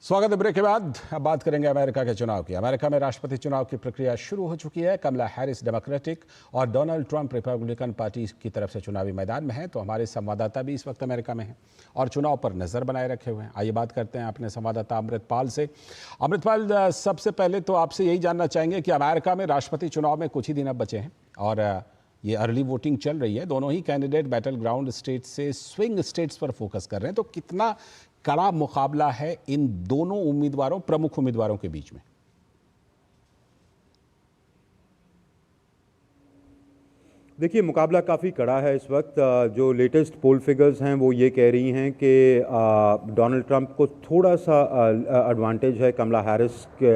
स्वागत है। ब्रेक के बाद अब बात करेंगे अमेरिका के चुनाव की। अमेरिका में राष्ट्रपति चुनाव की प्रक्रिया शुरू हो चुकी है। कमला हैरिस डेमोक्रेटिक और डोनाल्ड ट्रंप रिपब्लिकन पार्टी की तरफ से चुनावी मैदान में हैं, तो हमारे संवाददाता भी इस वक्त अमेरिका में हैं और चुनाव पर नजर बनाए रखे हुए हैं। आइए बात करते हैं अपने संवाददाता अमृतपाल से। अमृतपाल, सबसे पहले तो आपसे यही जानना चाहेंगे कि अमेरिका में राष्ट्रपति चुनाव में कुछ ही दिन अब बचे हैं और ये अर्ली वोटिंग चल रही है। दोनों ही कैंडिडेट बैटल ग्राउंड स्टेट से स्विंग स्टेट्स पर फोकस कर रहे हैं, तो कितना कड़ा मुकाबला है इन दोनों उम्मीदवारों, प्रमुख उम्मीदवारों के बीच में? देखिए, मुकाबला काफ़ी कड़ा है इस वक्त। जो लेटेस्ट पोल फिगर्स हैं वो ये कह रही हैं कि डोनाल्ड ट्रंप को थोड़ा सा एडवांटेज है कमला हैरिस के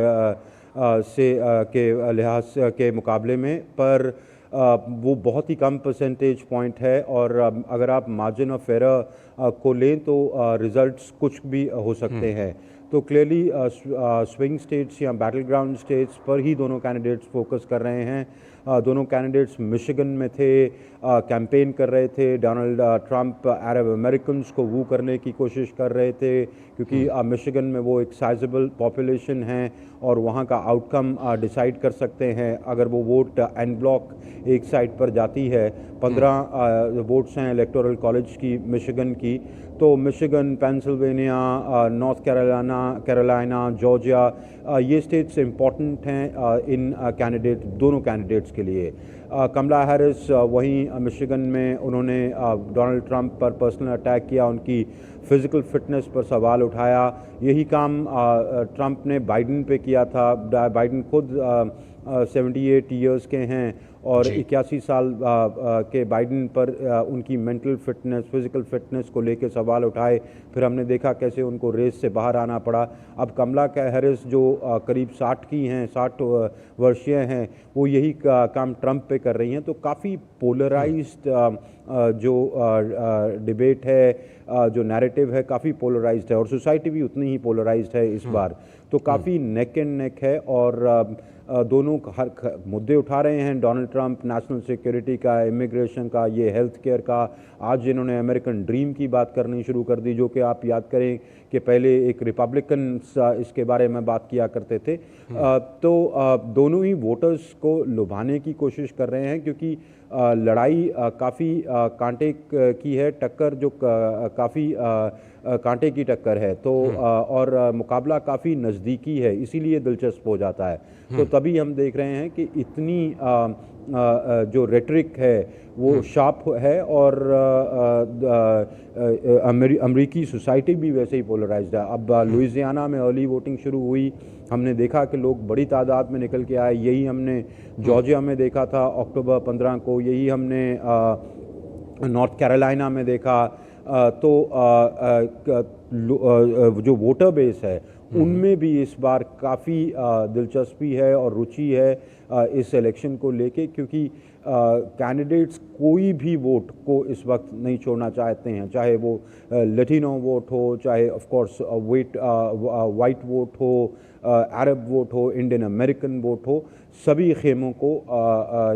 लिहाज के मुकाबले में, पर वो बहुत ही कम परसेंटेज पॉइंट है। और अगर आप मार्जिन ऑफ एरर को लें तो रिजल्ट्स कुछ भी हो सकते हैं। तो क्लियरली स्विंग स्टेट्स या बैटल ग्राउंड स्टेट्स पर ही दोनों कैंडिडेट्स फोकस कर रहे हैं। दोनों कैंडिडेट्स मिशिगन में थे, कैंपेन कर रहे थे। डोनाल्ड ट्रंप अरब अमेरिकन को वू करने की कोशिश कर रहे थे, क्योंकि मिशिगन में वो एक साइजेबल पॉपुलेशन है और वहाँ का आउटकम डिसाइड कर सकते हैं। अगर वो वोट एन ब्लॉक एक साइड पर जाती है, 15 वोट्स हैं इलेक्टोरल कॉलेज की मिशिगन की, तो Michigan, Pennsylvania, north Carolina, Georgia, ये स्टेट्स इम्पॉर्टेंट हैं इन दोनों कैंडिडेट्स के लिए। कमला हैरिस वहीं मिशिगन में उन्होंने डोनाल्ड ट्रंप पर पर्सनल अटैक किया, उनकी फिज़िकल फिटनेस पर सवाल उठाया। यही काम ट्रंप ने बाइडन पे किया था। बाइडन खुद 78 ईयर्स के हैं और 81 साल के बाइडन पर उनकी मेंटल फिटनेस, फिज़िकल फिटनेस को लेकर सवाल उठाए। फिर हमने देखा कैसे उनको रेस से बाहर आना पड़ा। अब कमला हैरिस जो करीब 60 की हैं, 60 वर्षीय हैं, वो यही काम ट्रंप पे कर रही हैं। तो काफ़ी पोलराइज्ड जो डिबेट है, जो नैरेटिव है, काफ़ी पोलराइज्ड है और सोसाइटी भी उतनी ही पोलराइज्ड है इस बार। तो काफ़ी नेक एंड नेक है और दोनों हर मुद्दे उठा रहे हैं। डोनाल्ड ट्रंप नेशनल सिक्योरिटी का, इमिग्रेशन का, ये हेल्थ केयर का। आज इन्होंने अमेरिकन ड्रीम की बात करनी शुरू कर दी, जो कि आप याद करें कि पहले एक रिपब्लिकन इसके बारे में बात किया करते थे। तो दोनों ही वोटर्स को लुभाने की कोशिश कर रहे हैं, क्योंकि लड़ाई काफ़ी कांटे की है, टक्कर जो काफ़ी कांटे की टक्कर है। तो और मुकाबला काफ़ी नज़दीकी है, इसीलिए दिलचस्प हो जाता है। तो तभी हम देख रहे हैं कि इतनी जो रेटरिक है वो शार्प है और अमेरिकी सोसाइटी भी वैसे ही पोलराइज्ड है। अब लुइसियाना में अर्ली वोटिंग शुरू हुई, हमने देखा कि लोग बड़ी तादाद में निकल के आए। यही हमने जॉर्जिया में देखा था अक्टूबर 15 को, यही हमने नॉर्थ कैरोलिना में देखा। तो जो वोटर बेस है उनमें भी इस बार काफ़ी दिलचस्पी है और रुचि है इस इलेक्शन को लेके, क्योंकि कैंडिडेट्स कोई भी वोट को इस वक्त नहीं छोड़ना चाहते हैं, चाहे वो लैटिनो वोट हो, चाहे ऑफ कोर्स वाइट वोट हो, अरब वोट हो, इंडियन अमेरिकन वोट हो। सभी खेमों को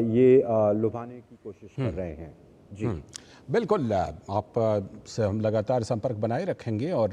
ये लुभाने की कोशिश कर रहे हैं। जी बिल्कुल, आप से हम लगातार संपर्क बनाए रखेंगे और